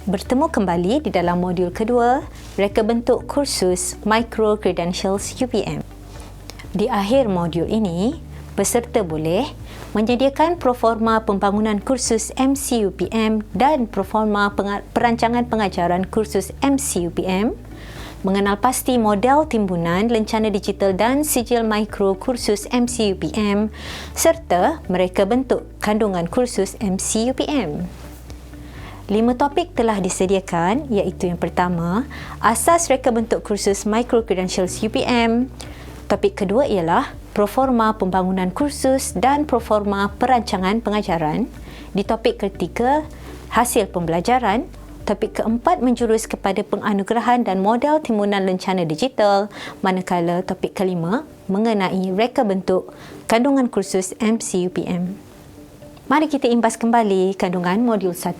Bertemu kembali di dalam modul kedua, reka bentuk kursus Micro Credentials UPM. Di akhir modul ini, peserta boleh menyediakan proforma pembangunan kursus MCUPM dan proforma perancangan pengajaran kursus MCUPM, mengenal pasti model timbunan, lencana digital dan sijil mikro kursus MCUPM, serta mereka bentuk kandungan kursus MCUPM. 5 topik telah disediakan, iaitu yang pertama, asas reka bentuk kursus Micro Credentials UPM. Topik kedua ialah proforma pembangunan kursus dan proforma perancangan pengajaran. Di topik ketiga, hasil pembelajaran. Topik keempat menjurus kepada penganugerahan dan model timbunan lencana digital, manakala topik kelima mengenai reka bentuk kandungan kursus MCUPM. Mari kita imbas kembali kandungan modul 1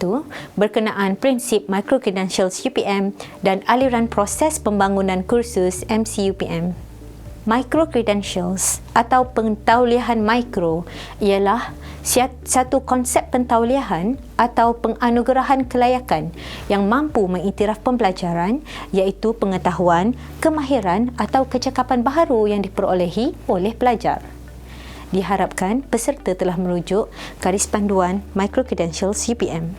berkenaan prinsip Micro Credentials UPM dan aliran proses pembangunan kursus MCUPM. Micro Credentials atau pentauliahan mikro ialah satu konsep pentauliahan atau penganugerahan kelayakan yang mampu mengiktiraf pembelajaran, iaitu pengetahuan, kemahiran atau kecakapan baharu yang diperolehi oleh pelajar. Diharapkan peserta telah merujuk garis panduan Micro Credentials UPM.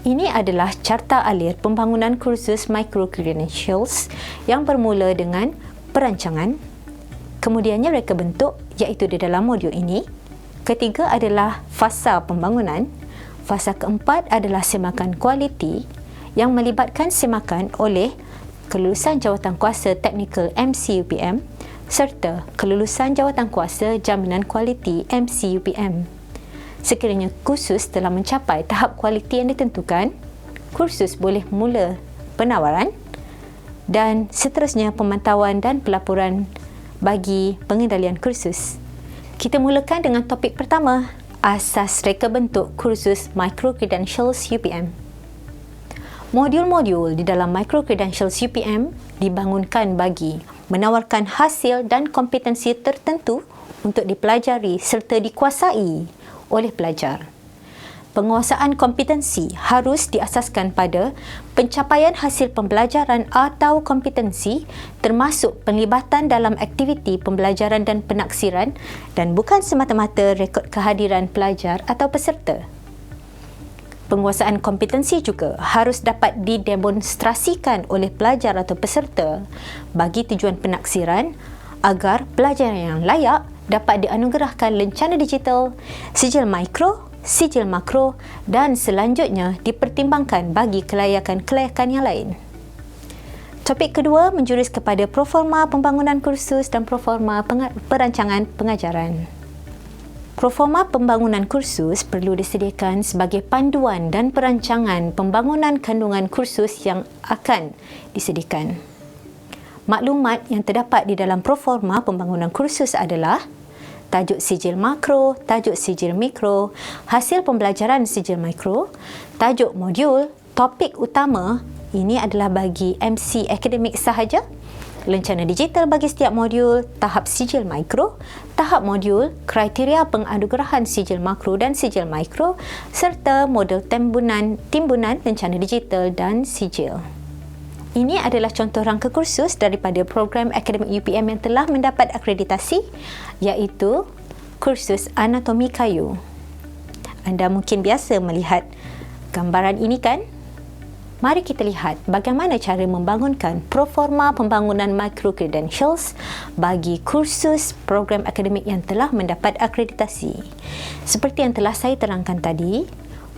Ini adalah carta alir pembangunan kursus Micro Credentials yang bermula dengan perancangan, kemudiannya reka bentuk iaitu di dalam modul ini. Ketiga adalah fasa pembangunan. Fasa keempat adalah semakan kualiti yang melibatkan semakan oleh kelulusan jawatankuasa teknikal MCUPM serta kelulusan jawatankuasa jaminan kualiti MCUPM. Sekiranya kursus telah mencapai tahap kualiti yang ditentukan, kursus boleh mula penawaran dan seterusnya pemantauan dan pelaporan bagi pengendalian kursus. Kita mulakan dengan topik pertama, asas reka bentuk kursus Micro Credentials UPM. Modul-modul di dalam Micro Credentials UPM dibangunkan bagi menawarkan hasil dan kompetensi tertentu untuk dipelajari serta dikuasai oleh pelajar. Penguasaan kompetensi harus diasaskan pada pencapaian hasil pembelajaran atau kompetensi termasuk penglibatan dalam aktiviti pembelajaran dan penaksiran dan bukan semata-mata rekod kehadiran pelajar atau peserta. Penguasaan kompetensi juga harus dapat didemonstrasikan oleh pelajar atau peserta bagi tujuan penaksiran agar pelajar yang layak dapat dianugerahkan lencana digital, sijil mikro, sijil makro dan selanjutnya dipertimbangkan bagi kelayakan-kelayakan yang lain. Topik kedua menjurus kepada proforma pembangunan kursus dan proforma perancangan pengajaran. Proforma pembangunan kursus perlu disediakan sebagai panduan dan perancangan pembangunan kandungan kursus yang akan disediakan. Maklumat yang terdapat di dalam proforma pembangunan kursus adalah tajuk sijil makro, tajuk sijil mikro, hasil pembelajaran sijil mikro, tajuk modul, topik utama, ini adalah bagi MC akademik sahaja, lencana digital bagi setiap modul, tahap sijil mikro, tahap modul, kriteria penganugerahan sijil makro dan sijil mikro, serta model timbunan lencana digital dan sijil. Ini adalah contoh rangka kursus daripada program akademik UPM yang telah mendapat akreditasi, iaitu kursus anatomi kayu. Anda mungkin biasa melihat gambaran ini kan? Mari kita lihat bagaimana cara membangunkan proforma pembangunan Micro Credentials bagi kursus program akademik yang telah mendapat akreditasi. Seperti yang telah saya terangkan tadi,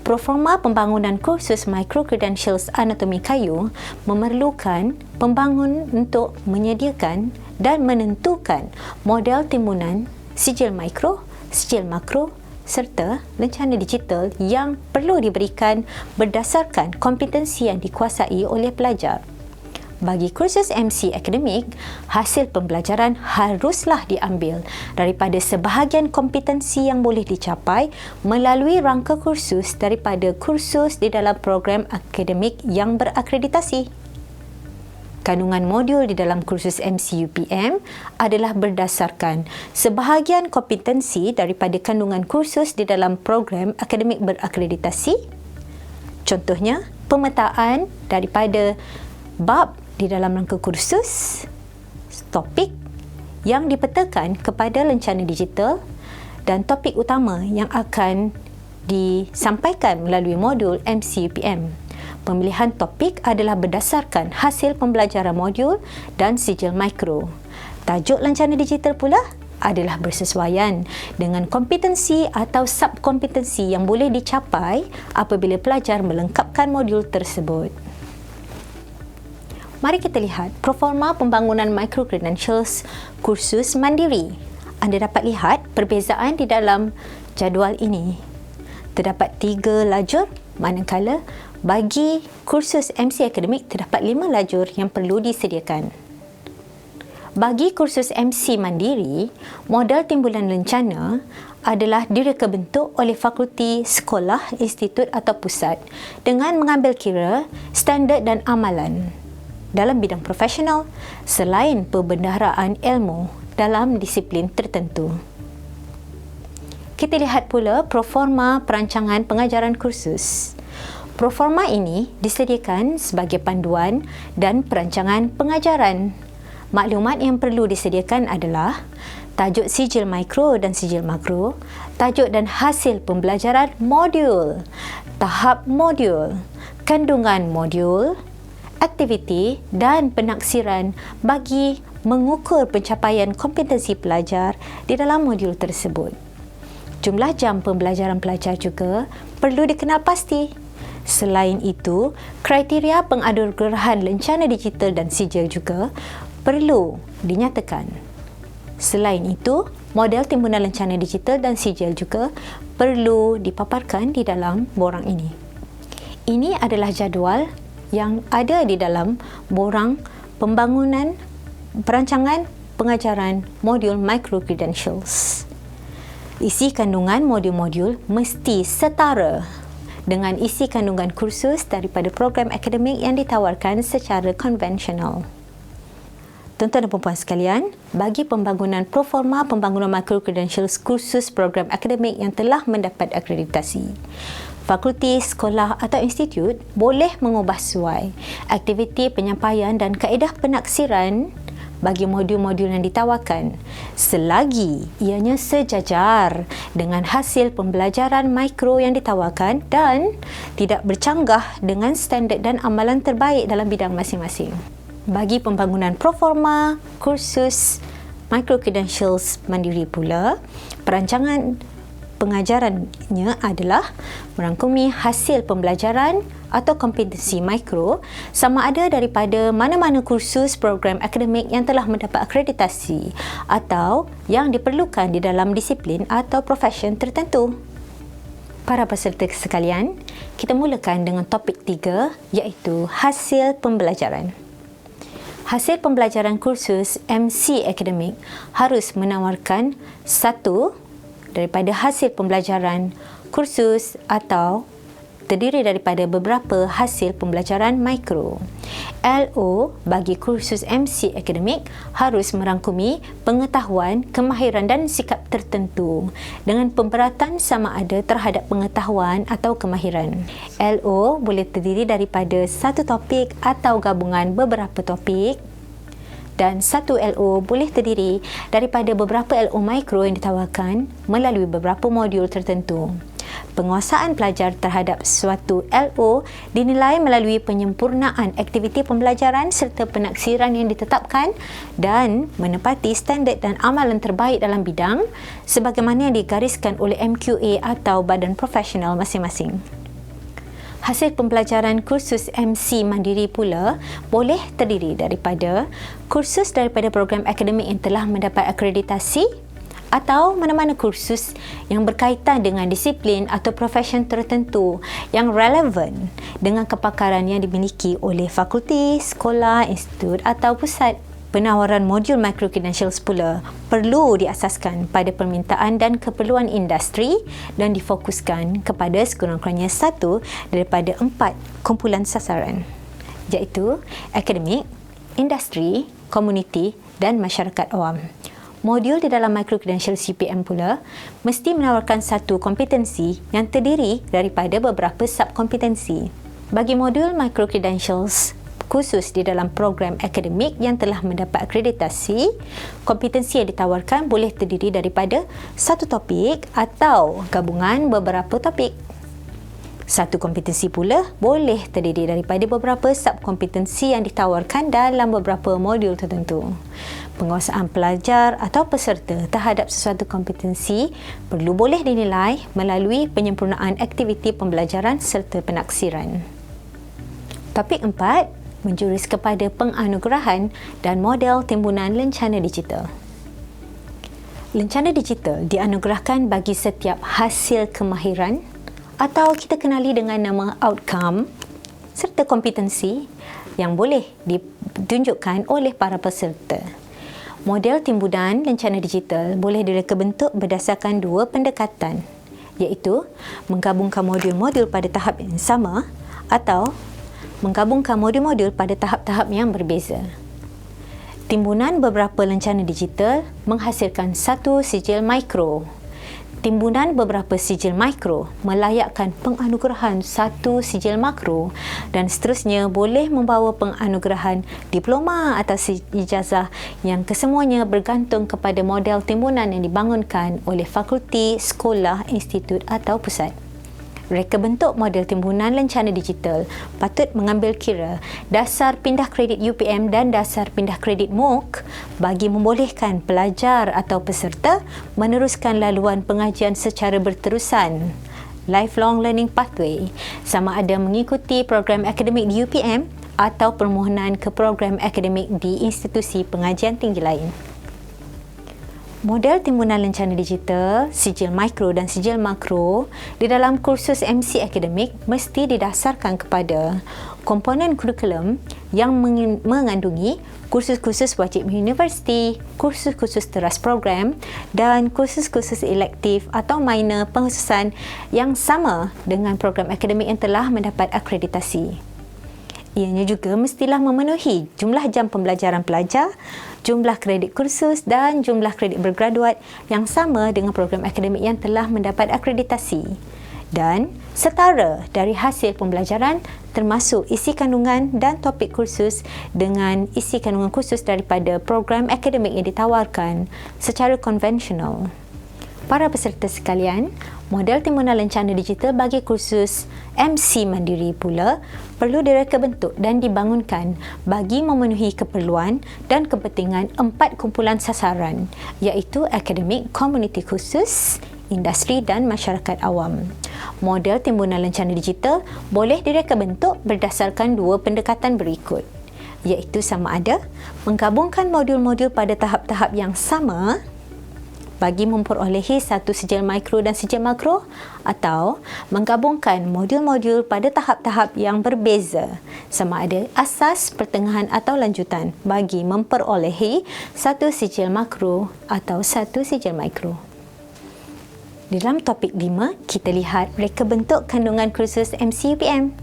proforma pembangunan kursus Micro Credentials anatomi kayu memerlukan pembangun untuk menyediakan dan menentukan model timbunan sijil mikro, sijil makro serta lencana digital yang perlu diberikan berdasarkan kompetensi yang dikuasai oleh pelajar. Bagi kursus MC akademik, hasil pembelajaran haruslah diambil daripada sebahagian kompetensi yang boleh dicapai melalui rangka kursus daripada kursus di dalam program akademik yang berakreditasi. Kandungan modul di dalam kursus MCUPM adalah berdasarkan sebahagian kompetensi daripada kandungan kursus di dalam program akademik berakreditasi, Contohnya, pemetaan daripada bab di dalam rangka kursus, topik yang dipetakan kepada lencana digital dan topik utama yang akan disampaikan melalui modul MCUPM. Pemilihan topik adalah berdasarkan hasil pembelajaran modul dan sijil mikro. Tajuk lencana digital pula adalah bersesuaian dengan kompetensi atau subkompetensi yang boleh dicapai apabila pelajar melengkapkan modul tersebut. Mari kita lihat proforma pembangunan micro-credentials kursus mandiri. Anda dapat lihat perbezaan di dalam jadual ini. Terdapat 3 lajur, manakala bagi kursus MC Akademik terdapat 5 lajur yang perlu disediakan. Bagi kursus MC Mandiri, modal timbulan lencana adalah direka bentuk oleh fakulti, sekolah, institut atau pusat dengan mengambil kira standard dan amalan dalam bidang profesional selain perbendaharaan ilmu dalam disiplin tertentu. Kita lihat pula proforma perancangan pengajaran kursus. Proforma ini disediakan sebagai panduan dan perancangan pengajaran. Maklumat yang perlu disediakan adalah tajuk sijil mikro dan sijil makro, tajuk dan hasil pembelajaran modul, tahap modul, kandungan modul, aktiviti dan penaksiran bagi mengukur pencapaian kompetensi pelajar di dalam modul tersebut. Jumlah jam pembelajaran pelajar juga perlu dikenal pasti. Selain itu, kriteria pengadugerahan lencana digital dan sijil juga perlu dinyatakan. Selain itu, model timbunan lencana digital dan sijil juga perlu dipaparkan di dalam borang ini. Ini adalah jadual yang ada di dalam borang pembangunan perancangan pengajaran modul micro-credentials. Isi kandungan modul-modul mesti setara dengan isi kandungan kursus daripada program akademik yang ditawarkan secara konvensional. Tuan-tuan dan puan-puan sekalian, bagi pembangunan proforma pembangunan micro-credentials kursus program akademik yang telah mendapat akreditasi, fakulti, sekolah atau institut boleh mengubah suai aktiviti penyampaian dan kaedah penaksiran bagi modul-modul yang ditawarkan selagi ianya sejajar dengan hasil pembelajaran mikro yang ditawarkan dan tidak bercanggah dengan standard dan amalan terbaik dalam bidang masing-masing. Bagi pembangunan proforma kursus micro-credentials mandiri pula, perancangan pengajarannya adalah merangkumi hasil pembelajaran atau kompetensi mikro sama ada daripada mana-mana kursus program akademik yang telah mendapat akreditasi atau yang diperlukan di dalam disiplin atau profession tertentu. Para peserta sekalian, kita mulakan dengan topik 3 iaitu hasil pembelajaran. Hasil pembelajaran kursus MC Akademik harus menawarkan satu daripada hasil pembelajaran kursus atau terdiri daripada beberapa hasil pembelajaran mikro. LO bagi kursus MC Akademik harus merangkumi pengetahuan, kemahiran dan sikap tertentu dengan pemberatan sama ada terhadap pengetahuan atau kemahiran. LO boleh terdiri daripada satu topik atau gabungan beberapa topik dan satu LO boleh terdiri daripada beberapa LO mikro yang ditawarkan melalui beberapa modul tertentu. Penguasaan pelajar terhadap suatu LO dinilai melalui penyempurnaan aktiviti pembelajaran serta penaksiran yang ditetapkan dan menepati standard dan amalan terbaik dalam bidang sebagaimana yang digariskan oleh MQA atau badan profesional masing-masing. Hasil pembelajaran kursus MC Mandiri pula boleh terdiri daripada kursus daripada program akademik yang telah mendapat akreditasi atau mana-mana kursus yang berkaitan dengan disiplin atau profesion tertentu yang relevan dengan kepakaran yang dimiliki oleh fakulti, sekolah, institut atau pusat. Penawaran modul micro-credentials pula perlu diasaskan pada permintaan dan keperluan industri dan difokuskan kepada sekurang-kurangnya satu daripada 4 kumpulan sasaran, iaitu akademik, industri, komuniti dan masyarakat awam. Modul di dalam micro-credentials UPM pula mesti menawarkan satu kompetensi yang terdiri daripada beberapa subkompetensi. Bagi modul micro-credentials khusus di dalam program akademik yang telah mendapat akreditasi, kompetensi yang ditawarkan boleh terdiri daripada satu topik atau gabungan beberapa topik. Satu kompetensi pula boleh terdiri daripada beberapa subkompetensi yang ditawarkan dalam beberapa modul tertentu. Penguasaan pelajar atau peserta terhadap sesuatu kompetensi perlu boleh dinilai melalui penyempurnaan aktiviti pembelajaran serta penaksiran. Topik 4 menjurus kepada penganugerahan dan model timbunan lencana digital. Lencana digital dianugerahkan bagi setiap hasil kemahiran atau kita kenali dengan nama outcome serta kompetensi yang boleh ditunjukkan oleh para peserta. Model timbunan lencana digital boleh direka bentuk berdasarkan dua pendekatan, iaitu menggabungkan modul-modul pada tahap yang sama atau menggabungkan modul-modul pada tahap-tahap yang berbeza. Timbunan beberapa lencana digital menghasilkan satu sijil mikro. Timbunan beberapa sijil mikro melayakkan penganugerahan satu sijil makro dan seterusnya boleh membawa penganugerahan diploma atau ijazah yang kesemuanya bergantung kepada model timbunan yang dibangunkan oleh fakulti, sekolah, institut atau pusat. Reka bentuk model timbunan lencana digital patut mengambil kira dasar pindah kredit UPM dan dasar pindah kredit MOOC bagi membolehkan pelajar atau peserta meneruskan laluan pengajian secara berterusan, lifelong learning pathway, sama ada mengikuti program akademik di UPM atau permohonan ke program akademik di institusi pengajian tinggi lain. Model timbunan lencana digital, sijil mikro dan sijil makro di dalam kursus MC akademik mesti didasarkan kepada komponen kurikulum yang mengandungi kursus-kursus wajib universiti, kursus-kursus teras program dan kursus-kursus elektif atau minor pengkhususan yang sama dengan program akademik yang telah mendapat akreditasi. Ianya juga mestilah memenuhi jumlah jam pembelajaran pelajar, jumlah kredit kursus dan jumlah kredit bergraduat yang sama dengan program akademik yang telah mendapat akreditasi. Dan setara dari hasil pembelajaran termasuk isi kandungan dan topik kursus dengan isi kandungan khusus daripada program akademik yang ditawarkan secara konvensional. Para peserta sekalian, model timbunan lencana digital bagi kursus MC Mandiri pula perlu direka bentuk dan dibangunkan bagi memenuhi keperluan dan kepentingan 4 kumpulan sasaran, iaitu akademik, komuniti khusus, industri dan masyarakat awam. Model timbunan lencana digital boleh direka bentuk berdasarkan dua pendekatan berikut, iaitu sama ada menggabungkan modul-modul pada tahap-tahap yang sama bagi memperolehi satu sijil mikro dan sijil makro, atau menggabungkan modul-modul pada tahap-tahap yang berbeza sama ada asas, pertengahan atau lanjutan bagi memperolehi satu sijil makro atau satu sijil mikro. Di dalam topik 5, kita lihat reka bentuk kandungan kursus MC-UPM.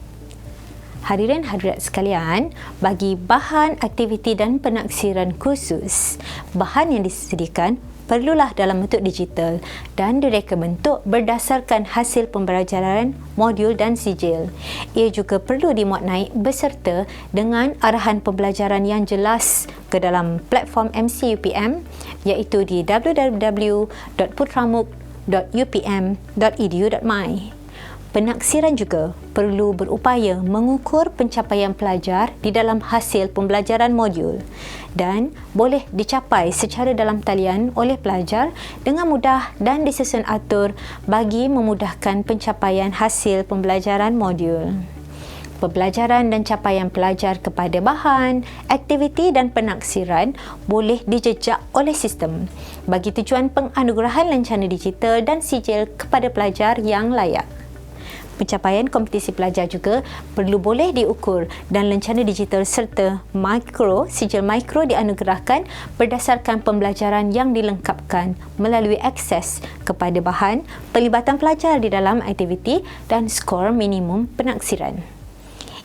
Hadirin hadirat sekalian, bagi bahan aktiviti dan penaksiran kursus, bahan yang disediakan perlulah dalam bentuk digital dan direka bentuk berdasarkan hasil pembelajaran modul dan sijil. Ia juga perlu dimuat naik beserta dengan arahan pembelajaran yang jelas ke dalam platform MC-UPM, iaitu di www.putramook.upm.edu.my. Penaksiran juga perlu berupaya mengukur pencapaian pelajar di dalam hasil pembelajaran modul dan boleh dicapai secara dalam talian oleh pelajar dengan mudah dan disusun atur bagi memudahkan pencapaian hasil pembelajaran modul. Pembelajaran dan capaian pelajar kepada bahan, aktiviti dan penaksiran boleh dijejak oleh sistem bagi tujuan penganugerahan lencana digital dan sijil kepada pelajar yang layak. Pencapaian kompetisi pelajar juga perlu boleh diukur dan lencana digital serta sijil mikro dianugerahkan berdasarkan pembelajaran yang dilengkapkan melalui akses kepada bahan, pelibatan pelajar di dalam aktiviti dan skor minimum penaksiran.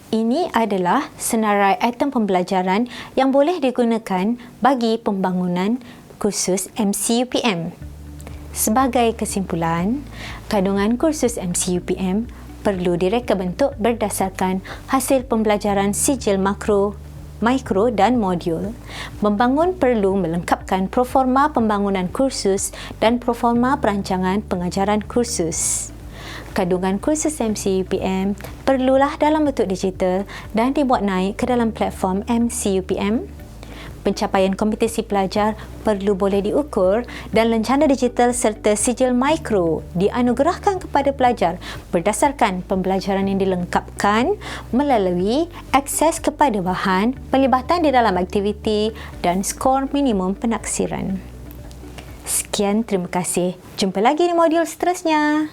Ini adalah senarai item pembelajaran yang boleh digunakan bagi pembangunan kursus MCUPM. Sebagai kesimpulan, kandungan kursus MCUPM perlu direka bentuk berdasarkan hasil pembelajaran sijil makro, mikro dan modul. Membangun perlu melengkapkan proforma pembangunan kursus dan proforma perancangan pengajaran kursus. Kandungan kursus MCUPM perlulah dalam bentuk digital dan dibuat naik ke dalam platform MCUPM. Pencapaian kompetensi pelajar perlu boleh diukur dan lencana digital serta sijil mikro dianugerahkan kepada pelajar berdasarkan pembelajaran yang dilengkapkan melalui akses kepada bahan, pelibatan di dalam aktiviti dan skor minimum penaksiran. Sekian, terima kasih. Jumpa lagi di modul seterusnya.